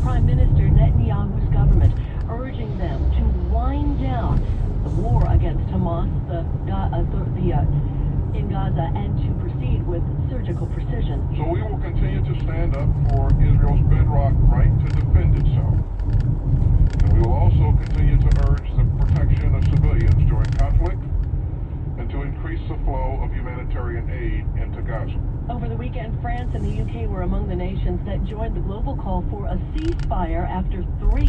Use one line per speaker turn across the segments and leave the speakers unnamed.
Prime Minister Netanyahu's government, urging them to wind down the war against Hamas in Gaza and to proceed with surgical precision.
So we will continue to stand up for Israel's bedrock right to defend itself. And we will also continue to urge the protection of civilians during conflict and to increase the flow of humanitarian aid into Gaza.
Over the weekend, France and the UK were among the nations that joined the global call for a ceasefire after 3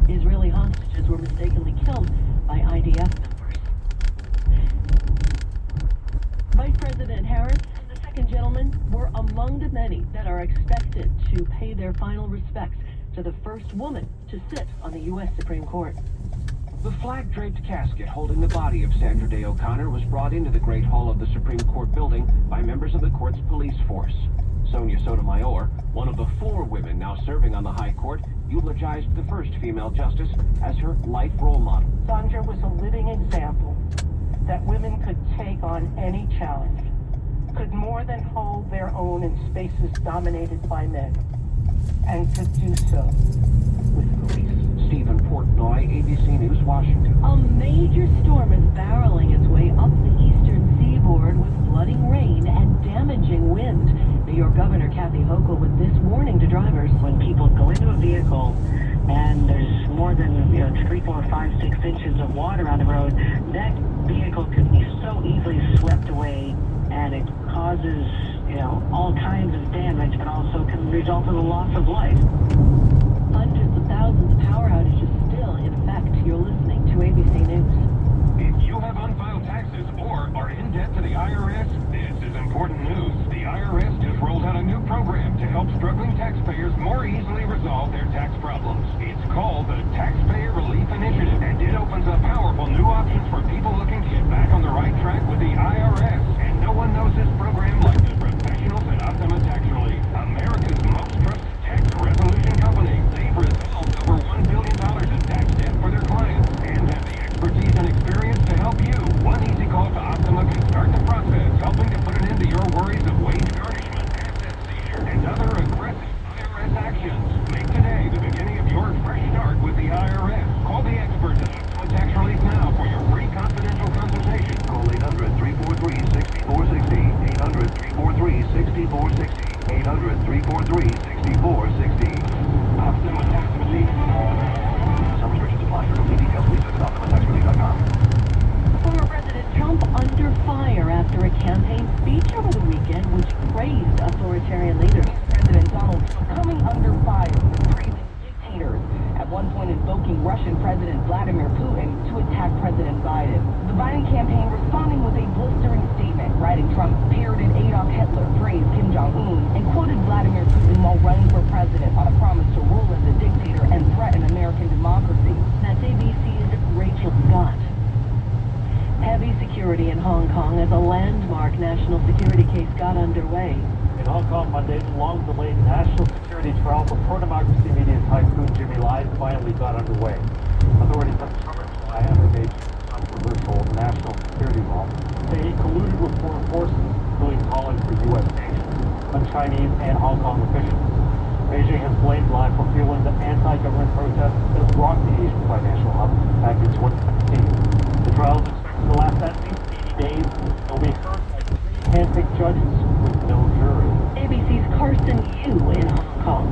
Israeli hostages were mistakenly killed by IDF members. Vice President Harris and the second gentleman were among the many that are expected to pay their final respects to the first woman to sit on the U.S. Supreme Court.
The flag-draped casket holding the body of Sandra Day O'Connor was brought into the Great Hall of the Supreme Court building by members of the court's police force. Sonia Sotomayor, one of the 4 women now serving on the High Court, eulogized the first female justice as her life role model.
Sandra was a living example that women could take on any challenge, could more than hold their own in spaces dominated by men, and could do so with grace.
Stephen Portnoy, ABC News, Washington.
A major storm is barreling its way up the eastern seaboard with flooding rain and damaging wind. New York Governor Kathy Hochul with this warning to drivers.
When people go into a vehicle and there's more than 3, 4, 5, 6 inches of water on the road, that vehicle can be so easily swept away, and it causes all kinds of damage, but also can result in the loss of life.
Hundreds of thousands of power outages still in effect. You're listening to ABC News.
If you have unfiled taxes or are in debt to the IRS, this is important news. The IRS just rolled out a new program to help struggling taxpayers more easily resolve their tax problems. It's called the Taxpayer Relief Initiative, and it opens up powerful new options for people looking to get back on the right track with the IRS. And no one knows this program like the professionals at Optima Tax Relief, America's most trusted tax resolution company. They've resolved over $1 billion in tax debt for their clients and have the expertise and experience to help you. One easy call to Optima can start the process, helping to put an end to your worries of wage garnishment, asset seizure, and other aggressive IRS actions. Make today the beginning of your fresh start with the IRS. Call the experts at Optima Tax Relief now for your free confidential consultation.
Call 800-343-6460. 800-343-6460. 800-343-6460.
Optima Tax Relief.
Some restrictions apply. For complete details, please visit OptimaTaxRelief.com.
Former President Trump under fire after a campaign speech over the weekend which praised authoritarian leaders.
President Donald Trump coming under fire for praising dictators, at one point invoking Russian President Vladimir Putin to attack President Biden. The Biden campaign responding with a blistering statement, writing Trump parroted Adolf Hitler, praised Kim Jong-un, and quoted Vladimir Putin while running for president on a promise to rule as a dictator and threaten American democracy.
That's ABC's Rachel Scott. Heavy security in Hong Kong as a landmark national security case got underway.
In Hong Kong Monday, the long-delayed national security trial for pro-democracy media tycoon Jimmy Lai finally got underway. Authorities have determined Lai undermade controversial national security law, saying he colluded with foreign forces, including calling for U.S. sanctions on Chinese and Hong Kong officials. Beijing has blamed Lai for fueling the anti-government protests that rocked the Asian financial hub back in 2017. The trial is expected to last at least 80 days. It will be heard by 3 handpicked judges with no jury.
ABC's Carson Yu in Hong Kong.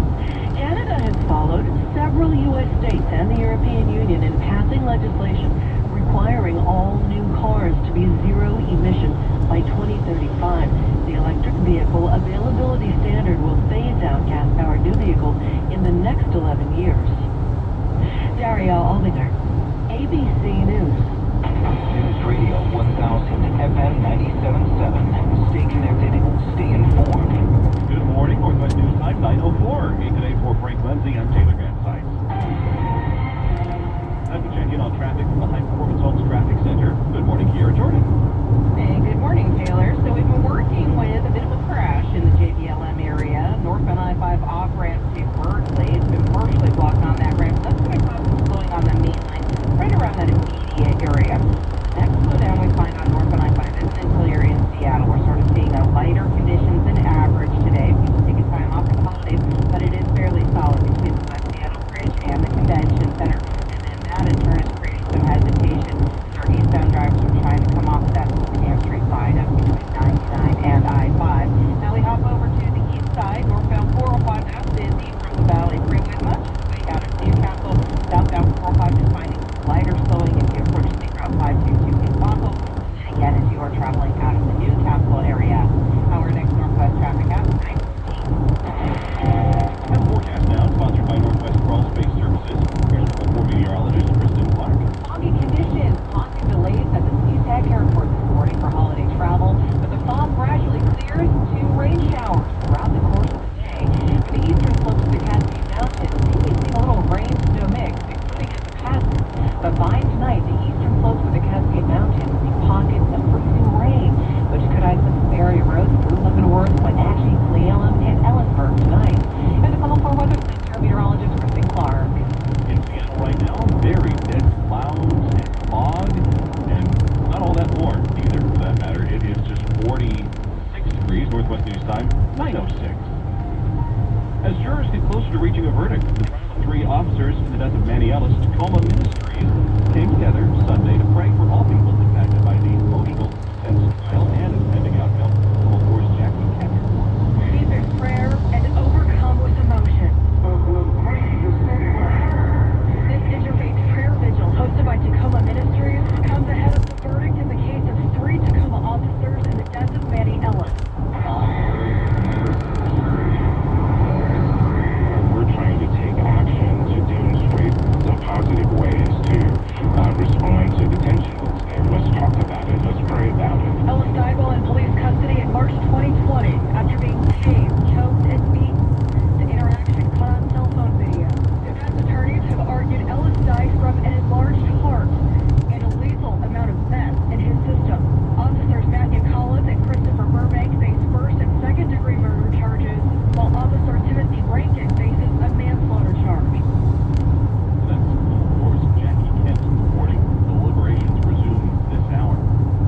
Canada has followed several U.S. states and the European Union in passing legislation requiring all new cars to be zero emission by 2035. The electric vehicle availability standard will phase out gas-powered new vehicles in the next 11 years. Daria Aldinger, ABC News.
News Radio 1000, FM 97.7. Stay connected, stay informed.
Good morning, Northwest News Time 9:04. Hey, today for Frank Lindsay on Taylor Grant Sites. Time to check in on traffic from the High Performance Homes Traffic Center. Good morning, Kiera Jordan.
Hey, good morning, Taylor. So we've been working with a bit of a crash in the JBLM area. Northbound I-5 off-ramp to Berkeley. It's been partially blocked on that ramp. That's going to cause some slowing on the main line right around that immediate area. Next slowdown we find on northbound I-5 is in the area in Seattle. We're sort of seeing a lighter conditions than average today. People taking time off the holidays, but it is fairly solid. Center. And then that in turn is creating some hesitation. Our eastbound drivers are trying to come off that Camp Street side of between 99 and I-5. Now we hop over to the east side, northbound 405 now busy from the Valley Freeway much of the way out of Newcastle. Southbound 405 is finding lighter slowing as you approach State Route 522 in Fossil. And again, as you are traveling out of the Newcastle area. Our next northwest traffic at 9:15.
And forecast now, sponsored by Northwest Crawl Space Services. Here's local meteorologist Kristen Clark.
Foggy conditions, causing delays at the SeaTac Airport this morning for holiday travel, but the fog gradually clears to rain showers throughout the course of the day. For the eastern slopes of the Cascade Mountains, maybe seeing a little rain-snow mix, including as it passes. But by tonight, the eastern slopes of the Cascade Mountains see pockets of freezing rain, which could isolate some area roads through Leavenworth, Wenatchee, Cle Elum, and Ellisburg tonight. And the call for Weather Center meteorologist Kristen Clark.
In Seattle right now, very dense clouds and fog, and not all that warm either, for that matter. It is just 46 degrees, Northwest News Time, 9:06. As jurors get closer to reaching a verdict, the trial of 3 officers in the death of Manny Ellis, Tacoma Ministries came together Sunday to pray for all people impacted by the emotional, tense trial and its pending outcome. Of course, Jackie Kent.
Deep in prayer and overcome with emotion. This interfaith prayer vigil, hosted by Tacoma Ministries, comes ahead of the verdict in the case of 3 Tacoma officers in the death of Manny Ellis.
We're trying to take action to demonstrate the positive ways to respond to the tensions. And let's talk about it. Let's pray about it.
Ellis died while in police custody in March 2020 after being tased, choked, and beaten. The interaction caught on cell phone video. Defense attorneys have argued Ellis died from an enlarged heart and a lethal amount of meth in his system. Officers Matthew Collins and Christopher Burbank face first and second-degree murder charges, while Officer Timothy Rankin faces a manslaughter charge.
That's, of course, Jackie Kent reporting. Deliberations resume this hour.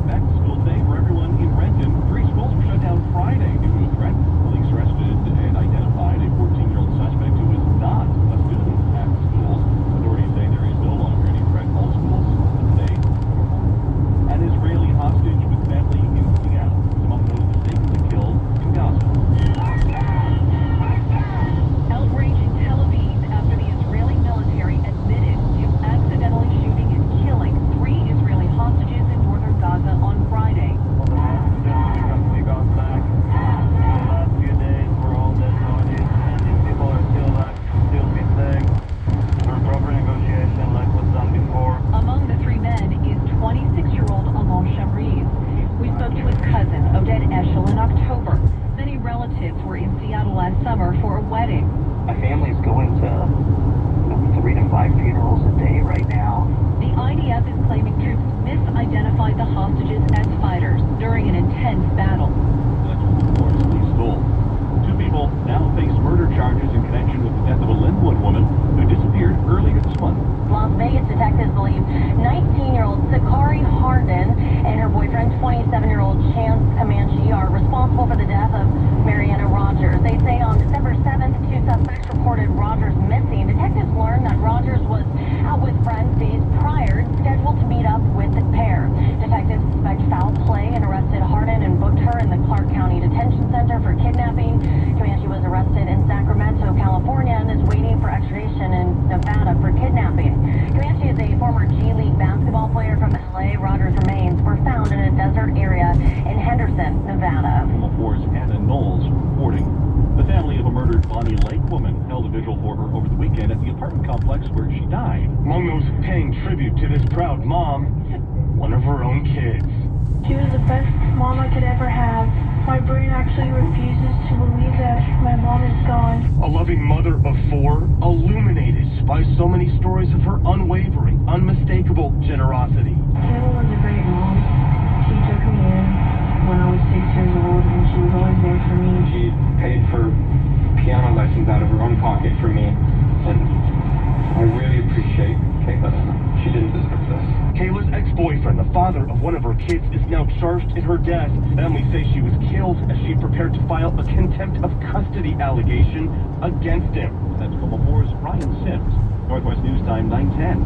Back to school today for everyone in Renton. 3 schools were shut down Friday due to a threat. Police arrested and identified a 14-year-old suspect who was not a student at the schools. Authorities say there is no longer any threat. All schools open today. An Israeli hostage with family in Seattle. Among those mistakenly killed in Gaza.
Outrage in Tel Aviv after the Israeli military admitted to accidentally shooting and killing 3 Israeli hostages in northern Gaza on Friday. Among the 3 men is 26-year-old Amal Shamriz. We spoke to his cousin, Odette Eshel, in October. Many relatives were in Seattle last summer for a wedding.
My family's going to 3 to 5 funerals a day right now.
The IDF is claiming troops misidentified the hostages as fighters during an intense battle.
That's of course Lee Stoll. 2 people now face murder charges in connection with the death of a Linwood woman who disappeared earlier this month.
Las Vegas detectives believe 19-year-old Sakari Hardin and her boyfriend, 27-year-old Chance Comanche, are responsible for the death of Mariana Rogers. They say on December 7th, 2 suspects reported Rogers missing. Detectives learned that Rogers was out with friends days prior, scheduled to meet up with the pair. Detectives suspect foul play and arrested Hardin and booked her in the Clark County Detention Center for kidnapping. Comanche was arrested in Sacramento, California, and is waiting for extradition in Nevada for kidnapping. Comanche is a former G League basketball player from LA. Rogers' remains were found in a desert area in Henderson, Nevada.
Tacoma 4's Anna Knowles reporting. The family of a murdered Bonnie Lake woman held a vigil for her over the weekend at the apartment complex where she died.
Among those paying tribute to this proud mom, one of her own kids.
She was the best mom I could ever have. My brain actually refuses to believe that my mom is gone.
A loving mother of 4, illuminated by so many stories of her unwavering, unmistakable generosity.
Kayla was a great mom. She took me in when I was 6 years old, and she was always there for me.
She paid for piano lessons out of her own pocket for me, and I really appreciate Kayla. She didn't deserve this.
Kayla's ex-boyfriend, the father of one of her kids, is now charged in her death. Family say she was killed as she prepared to file a contempt of custody allegation against him.
That's Tacoma 4's Ryan Sims. Northwest News Time, 9:10.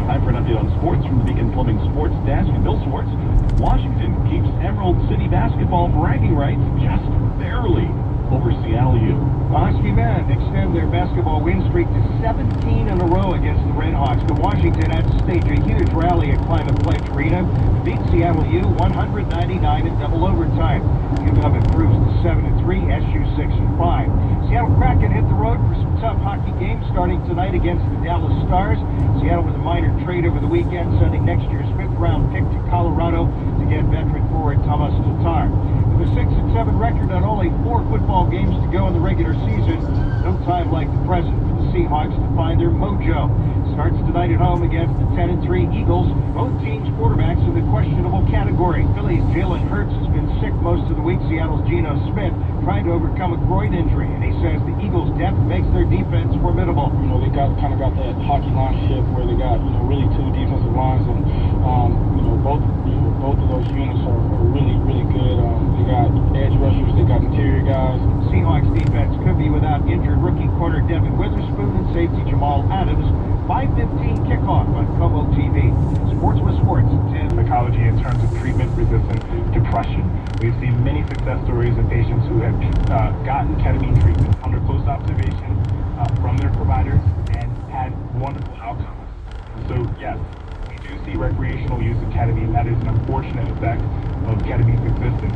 Time for an update on sports from the Beacon Plumbing Sports Desk. And Bill Swartz, Washington keeps Emerald City basketball bragging rights just barely over Seattle U.
The Husky men extend their basketball win streak to 17 in a row against the Redhawks. The Washington had to stage a huge rally at Climate Pledge Arena to beat Seattle U 199 in double overtime. UW improves to 7-3, SU 6-5. Seattle Kraken hit the road for some tough hockey games starting tonight against the Dallas Stars. Seattle with a minor trade over the weekend, sending next year's 5th round pick to Colorado to get veteran forward Thomas Tatar. With a 6-7 record on only 4 football games to go in the regular season, no time like the present for the Seahawks to find their mojo. Starts tonight at home against the 10-3 Eagles. Both teams' quarterbacks in the questionable category. Philly's Jalen Hurts has been sick most of the week. Seattle's Geno Smith trying to overcome a groin injury, and he says the Eagles' depth makes their defense formidable.
You know, they kind of got that hockey line shift where they got, really 2 defensive lines, and both of those units are really, really good. They got edge rushers, they got interior guys.
Seahawks defense could be without injured rookie corner Devin Witherspoon and safety Jamal Adams. 5:15 kickoff on Como TV. Sports with Sports.
Psychology in terms of treatment-resistant depression. We've seen many success stories of patients who have gotten ketamine treatment under close observation from their providers and had wonderful outcomes. So yes, we do see recreational use of ketamine. That is an unfortunate effect of ketamine's existence.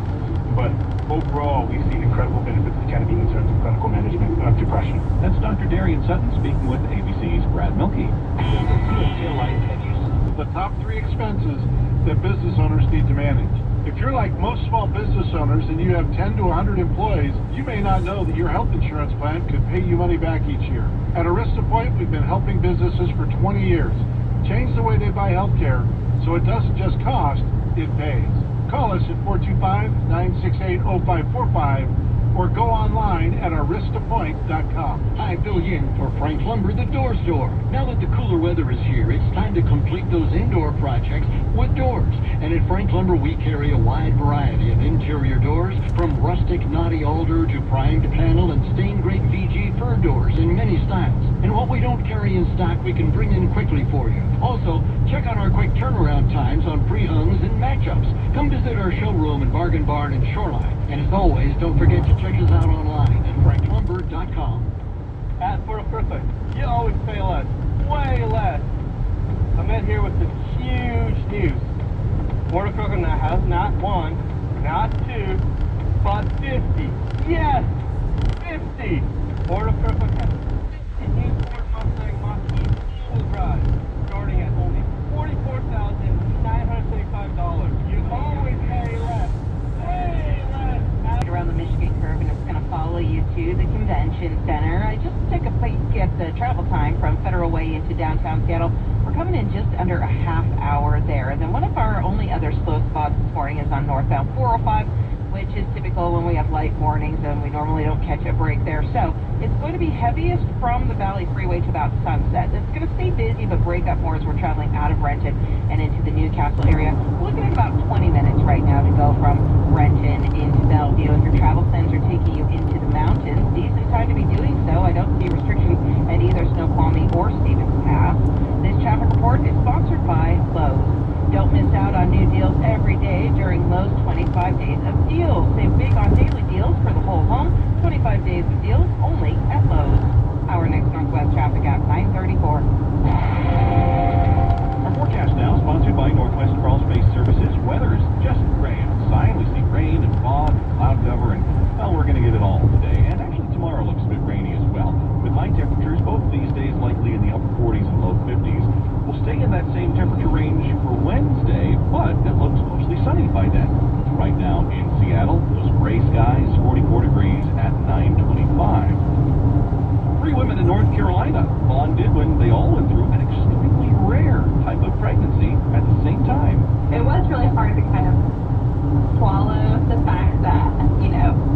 But overall, we've seen incredible benefits of ketamine in terms of clinical management of depression.
That's Dr. Darian Sutton speaking with ABC's Brad Milkey.
The top 3 expenses that business owners need to manage. If you're like most small business owners and you have 10 to 100 employees, you may not know that your health insurance plan could pay you money back each year. At Arista Point, we've been helping businesses for 20 years. Change the way they buy health care so it doesn't just cost, it pays. Call us at 425-968-0545 or go online at aristapoint.com.
Hi, Bill Yin for Frank Lumber, the door store. Now that the cooler weather is here, it's time to complete those indoor projects with doors. And at Frank Lumber, we carry a wide variety of interior doors, from rustic knotty alder to primed panel and stained grape VG fir doors in many styles. And what we don't carry in stock, we can bring in quickly for you. Also, check out our quick turnaround times on pre-hungs and matchups. Come visit our showroom in Bargain Barn and Shoreline. And as always, don't forget to check us out online at franklumber.com.
At Port Perfect, you always pay less, way less. I'm in here with some huge news. Port Perfect now has not 1, not 2, but 50. Yes, 50. Port Perfect has 50 new Ford Mustang Mach-E full drive, starting at only $44,975. You always pay less.
Around the Michigan curve, and it's going to follow you to the convention center. I just took a peek at the travel time from Federal Way into downtown Seattle. We're coming in just under a half hour there. And then one of our only other slow spots this morning is on northbound 405, which is typical when we have light mornings and we normally don't catch a break there. So it's going to be heaviest from the Valley Freeway to about sunset. It's going to stay busy but break up more as we're traveling out of Renton and into the Newcastle area. We're looking at about 20 minutes right now to go from Renton into Bellevue. If your travel plans are taking you into the mountains, decent time to be doing so. I don't see restrictions at either Snoqaulmie or Stevens Pass. This traffic report is sponsored by Lowe's. Don't miss out on new deals every day during Lowe's 25 Days of Deals. Save big on daily deals for the whole home. 25 days of deals only at Lowe's. Our next Northwest traffic at 9:34.
Our forecast now sponsored by Northwest Crawl Space Services. Weather is just gray outside. We see rain and fog, cloud cover, and well, we're going to get it all today. And actually tomorrow looks a bit rainy as well. With high temperatures both these days likely in the upper 40s and low 50s. We'll stay in that same temperature range for Wednesday, but it looks mostly sunny by then. Right now in Seattle, those gray skies, 44 degrees at 9:25. 3 women in North Carolina, Vaughn Didwin, they all went through an extremely rare type of pregnancy at the same time.
It was really hard to kind of swallow the fact that,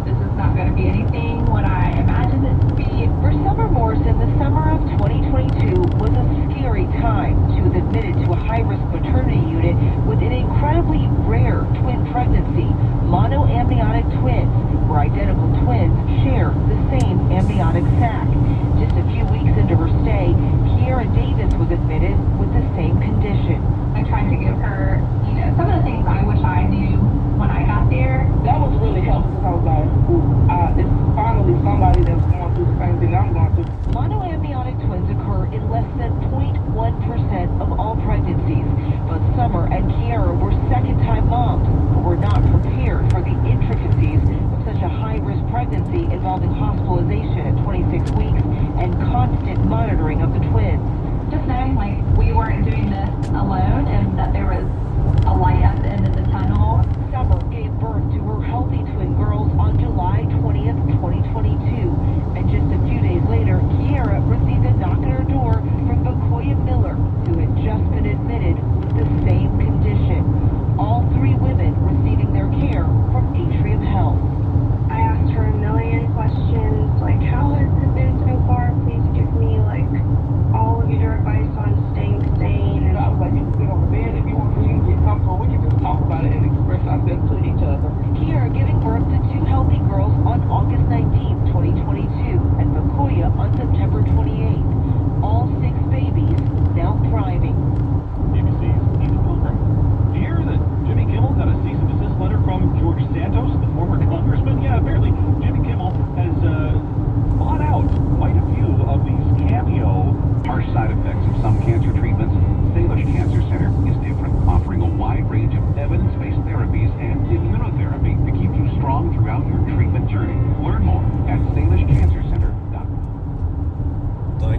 this is not going to be anything what I imagined it to be.
For Summer Morrison, the summer of 2022 was a scary time. She was admitted to a high-risk maternity unit with an incredibly rare twin pregnancy. Monoamniotic twins, where identical twins share the same amniotic sac. Just a few weeks into her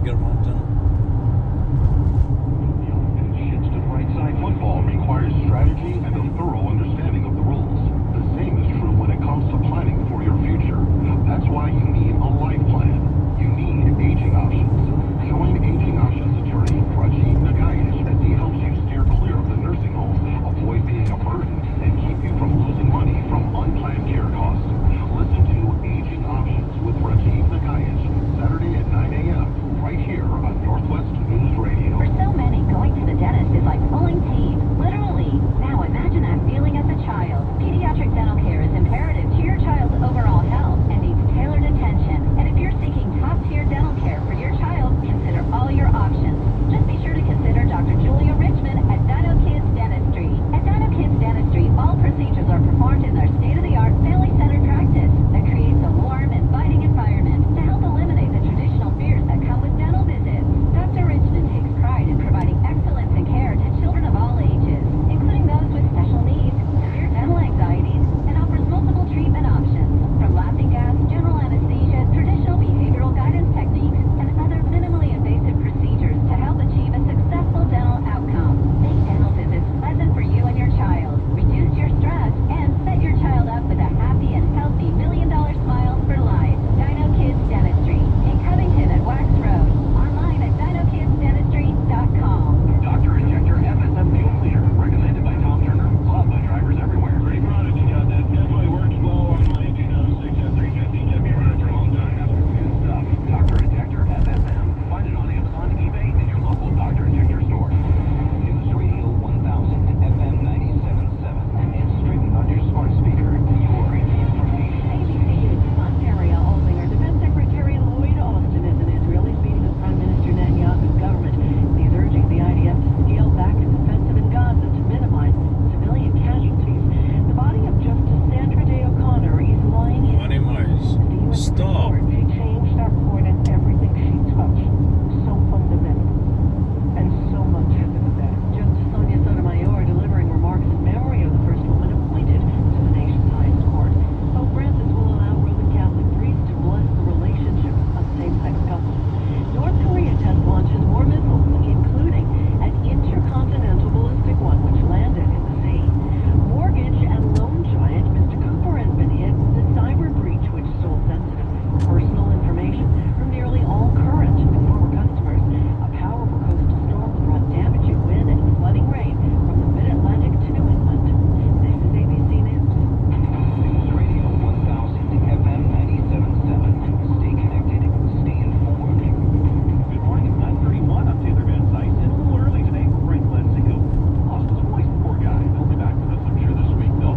get them all done.
Shifts to right side football requires strategy and a thorough understanding of the rules. The same is true when it comes to planning for your future. That's why you need a life plan. You need aging options. Join aging options attorney Rajiv Nagayesh as he helps you steer clear of the nursing home, avoid being a burden, and keep you from losing money from unplanned care costs. Listen to Aging Options with Rajiv Nagayesh, Saturday at 9 a.m. right here on Northwest News Radio.
For so many, going to the dentist is like pulling teeth, literally. Now imagine that feeling as a child. Pediatric dental care is imperative to your child's overall health and needs tailored attention. And if you're seeking top-tier dental care for your child, consider all your options. Just be sure to consider Dr. Julia Richmond at Dino Kids Dentistry. At Dino Kids Dentistry, all procedures are performed in their state-of-the-art family-centered practice that creates a warm, inviting environment to help eliminate the traditional fears that come with dental visits. Dr. Richmond takes pride in providing excellence in care to children of all ages, including those with special needs, severe dental anxieties, and offers multiple treatment options, from laughing gas, general anesthesia, traditional behavioral guidance techniques, and other minimally invasive procedures to help achieve a successful dental outcome. Make dental visits pleasant for you and your child, reduce your stress, and set your child up with a happy and healthy million-dollar smile for life. Dino Kids Dentistry in Covington at Wax Road. Online at dinokidsdentistry.com.
Dr. Injector FSM Fuel Cleaner, recommended by Tom Turner, loved by drivers everywhere. Great product, that definitely works well on my 2006 F350 Chevy runner for a long time. Good stuff. Dr. Injector FSM. Find it on Amazon, eBay, and your local Dr. Injector store. News Radio 1000 FM 97.7 and streaming on your smart speaker. Your information.
ABC's Ontario Oldinger. Defense Secretary Lloyd Austin is in Israel. He's meeting with Prime Minister Netanyahu's government. He's urging the IDF to scale back its offensive in Gaza to minimize civilian casualties. The body of Justice Sandra Day O'Connor is lying in
Money Myers. Stop.
She changed our court and everything she touched. So fundamental. And so much for the better. Justice Sonia Sotomayor delivering remarks in memory of the first woman appointed to the nation's highest court. Pope Francis will allow Roman Catholic priests to bless the relationship of same-sex couples. North Korea test launches more missiles, including an intercontinental ballistic one which landed in the sea. Mortgage and loan giant Mr. Cooper has been hit with a cyber breach which stole sensitive personal information from nearly all current and former customers. A powerful coastal storm brought damaging wind and flooding rain from the mid-Atlantic to New England. This is ABC News.
News Radio 1000 FM 97.7. Stay connected, stay informed.
Good morning, it's 9:31. I'm Taylor Van Zeiss, and a little early today for Frank Lansing, who lost his voice. Poor guy. He'll be back with us, I'm sure, this week, though.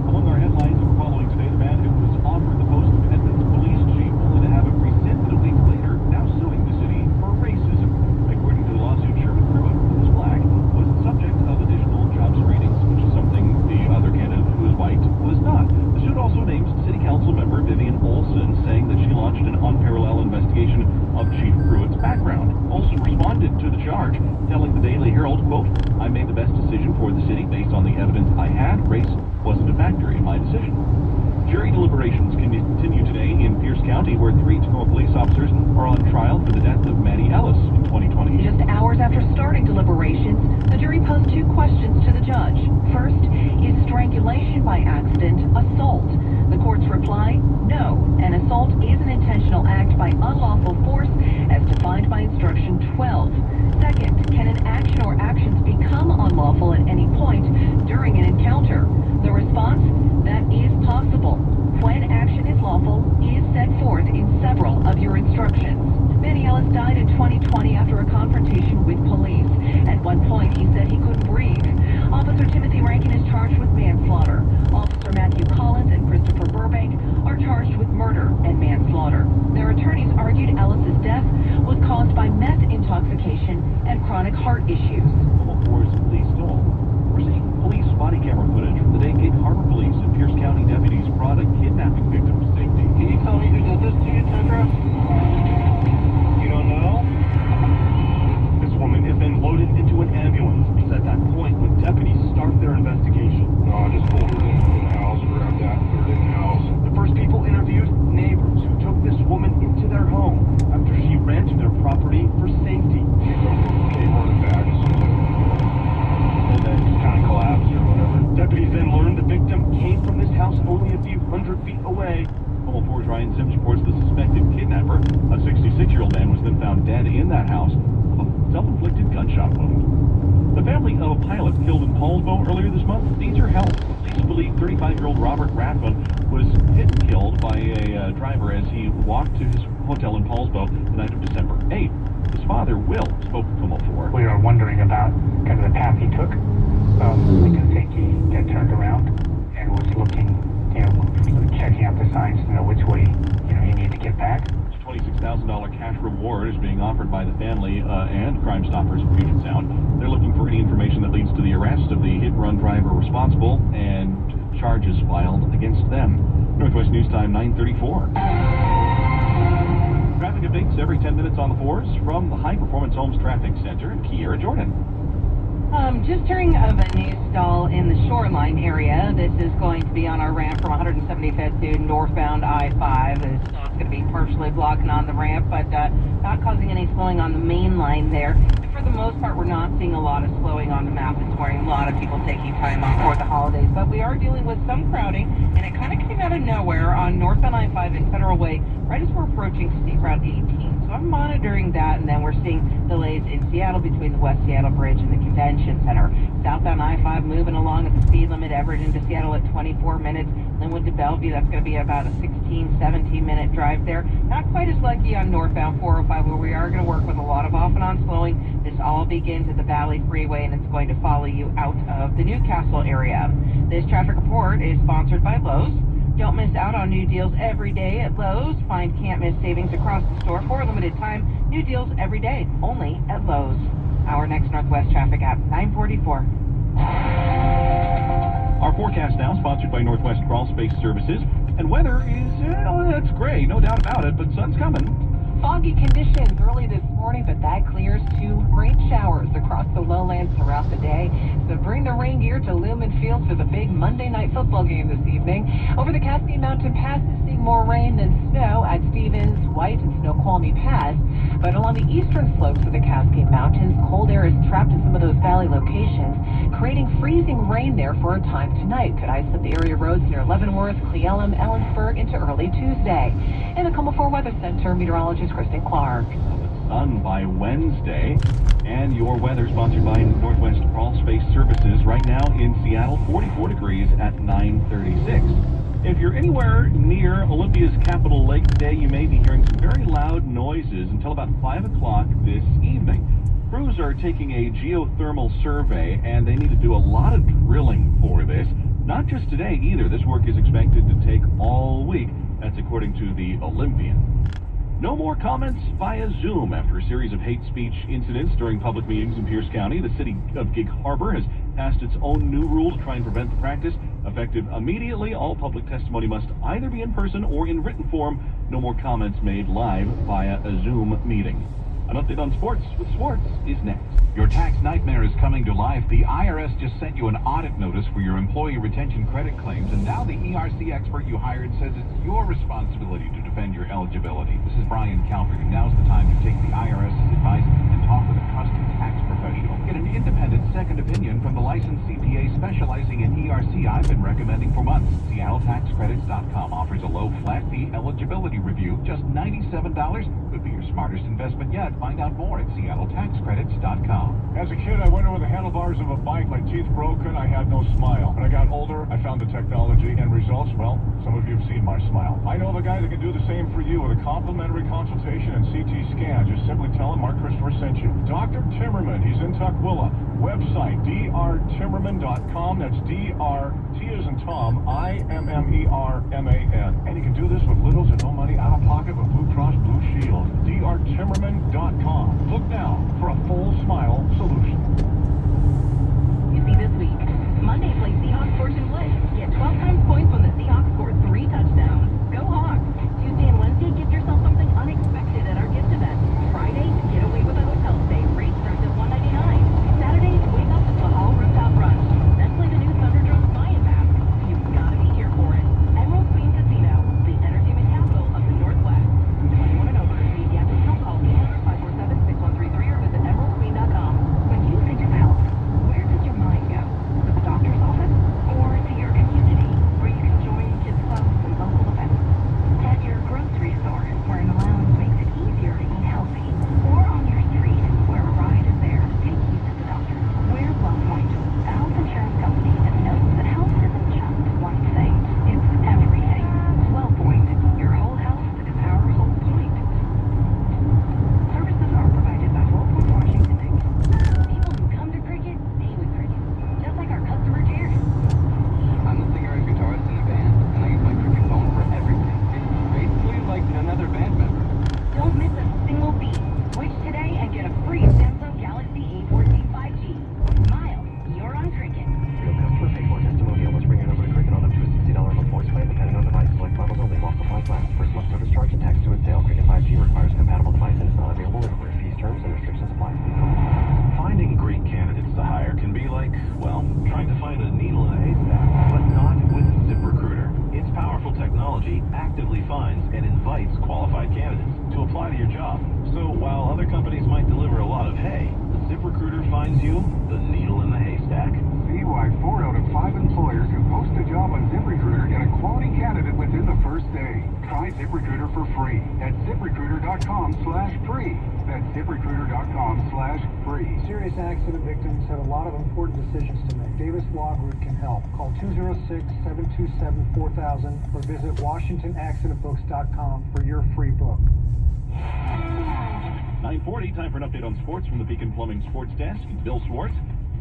Among our headlines that we're following today, the man who was offered the post of Edmonds police chief, only to have it rescinded a week later, now suing the city for racism. According to the lawsuit, Sherman Pruitt, who was black, was the subject of additional job screenings, which is something the other candidate, who is white, was not. The suit also names City Council member Vivian Olson, saying that she launched an unparalleled investigation of Chief Pruitt's background. Olson responded to the charge, telling the Daily Herald, quote, "I made the best decision for the city based on the evidence I had. Race wasn't a factor in my decision." Jury deliberations continue today in Pierce County, where 3 Tacoma police officers are on trial for the death of Maddie Ellis in 2020.
Just hours after starting deliberations, the jury posed 2 questions to the judge. First, is strangulation by accident assault? The court's reply, no. An assault is an intentional act by unlawful force as defined by Instruction 12. Second, can an action or actions become unlawful at any point during an encounter? The response, that is possible. When action is lawful is set forth in several of your instructions. Maddie Ellis died in 2020 after a confrontation with police. At one point, he said he couldn't breathe. Officer Timothy Rankin is charged with manslaughter. Officer Matthew Collins and Christopher Burbank are charged with murder and manslaughter. Their attorneys argued Ellis's death was caused by meth intoxication and chronic heart issues.
Force police stole. We're seeing police body camera footage from the day Cape Harbor Police and Pierce County deputies brought a kidnapping victim to safety.
Can you tell me who did this to you, Tundra? You don't know?
This woman is then loaded into an ambulance. It's at that point when deputies start their investigation.
No, I just pulled her into the house, grabbed that, put her in the house.
The first people interviewed, neighbors who took this woman into their home after she ran to their property for 26-year-old Robert Rathbun was hit and killed by a driver as he walked to his hotel in Paulsbo the night of December 8th. His father, Will, spoke to Tacoma 4.
We are wondering about kind of the path he took. We do think he got turned around and was looking, checking out the signs to know which way, he needed to get back.
A $26,000 cash reward is being offered by the family and Crime Stoppers of Puget Sound. They're looking for any information that leads to the arrest of the hit-and-run driver responsible and charges filed against them. Northwest News Time, 9:34. Traffic updates every 10 minutes on the 4s from the High Performance Homes Traffic Center in Kiera, Jordan.
Just hearing of a new stall in the Shoreline area. This is going to be on our ramp from 175th to northbound I-5. The stall's going to be partially blocking on the ramp, but not causing any slowing on the main line there. And for the most part, we're not seeing a lot of slowing on the map this morning. A lot of people taking time off for the holidays, but we are dealing with some crowding, and it kind of came out of nowhere on northbound I-5 and Federal Way right as we're approaching State Route 18. So I'm monitoring that, and then we're seeing delays in Seattle between the West Seattle Bridge and the Convention Center. Southbound I-5 moving along at the speed limit, Everett into Seattle at 24 minutes. Linwood to Bellevue, that's going to be about a 17-minute drive there. Not quite as lucky on northbound 405, where we are going to work with a lot of off and on slowing. This all begins at the Valley Freeway, and it's going to follow you out of the Newcastle area. This traffic report is sponsored by Lowe's. Don't miss out on new deals every day at Lowe's. Find can't-miss savings across the store for a limited time. New deals every day, only at Lowe's. Our next Northwest traffic at 9:44.
Our forecast now sponsored by Northwest Crawl Space Services. And weather is, that's gray, no doubt about it, but sun's coming.
Foggy conditions early this morning, but that clears to rain showers across the lowlands throughout the day. So bring the rain gear to Lumen Field for the big Monday night football game this evening. Over the Cascade Mountain Passes, seeing more rain than snow at Stevens, White, and Snoqaulmie Pass. But along the eastern slopes of the Cascade Mountains, cold air is trapped in some of those valley locations, creating freezing rain there for a time tonight. Could ice up the area roads near Leavenworth, Cle Elum, Ellensburg into early Tuesday. In the Tacoma 4 Weather Center, meteorologist Kristen Clark.
Sun by Wednesday. And your weather sponsored by Northwest Crawl Space Services. Right now in Seattle, 44 degrees at 9:36. If you're anywhere near Olympia's capital Lake today, you may be hearing some very loud noises until about 5 o'clock this evening. Crews are taking a geothermal survey, and they need to do a lot of drilling for this. Not just today either. This work is expected to take all week. That's according to the Olympian. No more comments via Zoom after a series of hate speech incidents during public meetings in Pierce County. The city of Gig Harbor has passed its own new rule to try and prevent the practice. Effective immediately, all public testimony must either be in person or in written form. No more comments made live via a Zoom meeting. An update on sports with Swartz is next.
Your tax nightmare is coming to life. The IRS just sent you an audit notice for your employee retention credit claims, and now the ERC expert you hired says it's your responsibility to defend your eligibility. This is Brian Calvert, and now's the time to take the IRS's advice and talk with a trusted tax professional. Get an independent second opinion from the licensed CPA specializing in ERC I've been recommending for months. SeattleTaxCredits.com offers a low flat fee eligibility review, just $97. Could be your smartest investment yet. Find out more at SeattleTaxCredits.com.
As a kid, I went over the handlebars of a bike, my teeth broken, I had no smile. When I got older, I found the technology and results, well, some of you have seen my smile. I know of a guy that can do the same for you with a complimentary consultation and CT scan. Just simply tell him Mark Christopher sent you. Dr. Timmerman, he's in Tukwila. Website, drtimmerman.com. That's D-R, T as in Tom, I-M-M-E-R-M-A-N. And you can do this with little to no money out of pocket with Blue Cross Blue Shield. drtimmerman.com. Look now for a full smile solution.
You see this week, Monday play Seahawks Fortune Play. Get 12 times points when the Seahawks score 3 touchdowns. Go Hawks. Tuesday and Wednesday, gift yourself something unexpected at our gift event. Friday, get away with a hotel stay. Rates starts at $199. Saturday, wake up with the Hall Rooftop Brunch. Then play the new Thunderdrome Mayan Mask. You've got to be here for it. Emerald Queen Casino, the entertainment capital of the Northwest. 21 and over, media and alcohol.
ZipRecruiter.com/free. That's ZipRecruiter.com/free.
Serious accident victims have a lot of important decisions to make. Davis Law Group can help. Call 206-727-4000 or visit WashingtonAccidentBooks.com for your free book.
9:40, time for an update on sports from the Beacon Plumbing Sports Desk. Bill Schwartz.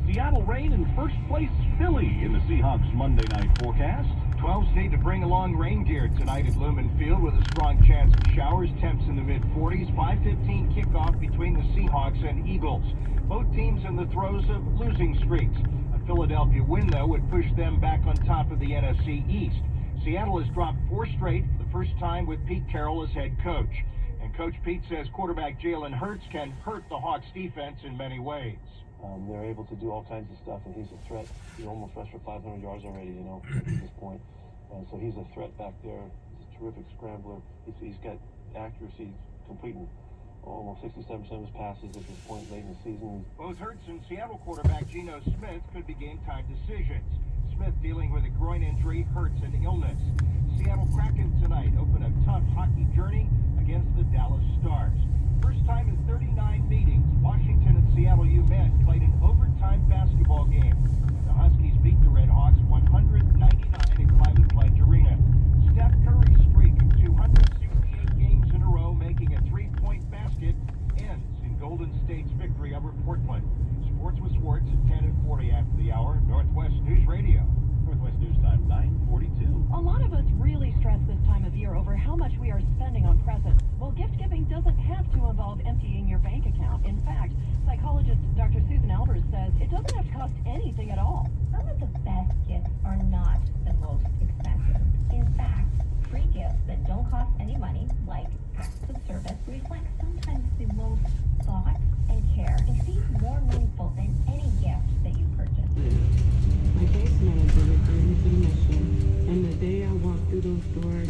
Seattle rain in first place Philly in the Seahawks Monday night forecast.
12s need to bring along rain gear tonight at Lumen Field with a strong chance of showers. Temps in the mid-40s. 5:15 kickoff between the Seahawks and Eagles. Both teams in the throes of losing streaks. A Philadelphia win, though, would push them back on top of the NFC East. Seattle has dropped 4 straight, the first time with Pete Carroll as head coach. And Coach Pete says quarterback Jalen Hurts can hurt the Hawks defense in many ways.
They're able to do all kinds of stuff, and he's a threat. He almost rushed for 500 yards already, at this point. So he's a threat back there. He's a terrific scrambler. He's got accuracy, completing almost 67% of his passes at this point late in the season.
Both Hurts and Seattle quarterback Geno Smith could be game-time decisions. Smith dealing with a groin injury, Hurts an illness. Seattle Kraken tonight open a tough hockey journey against the Dallas Stars. First time in 39 meetings, Washington and Seattle U men played an overtime basketball game. The Huskies beat the Red Hawks 199 at Climate Pledge Arena. Steph Curry's streak of 268 games in a row making a 3-point basket ends in Golden State's victory over Portland. Sports with Schwartz at 10 and 40 after the hour. Northwest News Radio.
Northwest News Time, 9:42.
A lot of us really stress this time of year over how much we are spending on presents. Well, gift giving doesn't have to involve emptying your bank account. In fact, psychologist Dr. Susan Albers says it doesn't have to cost anything at all.
Some of the best gifts are not the most expensive. In fact, free gifts that don't cost any money, like acts of service, reflect sometimes the most thought and care and seem more meaningful than any gift that you purchase.
My case manager referred me to the mission, and the day I walked through those doors,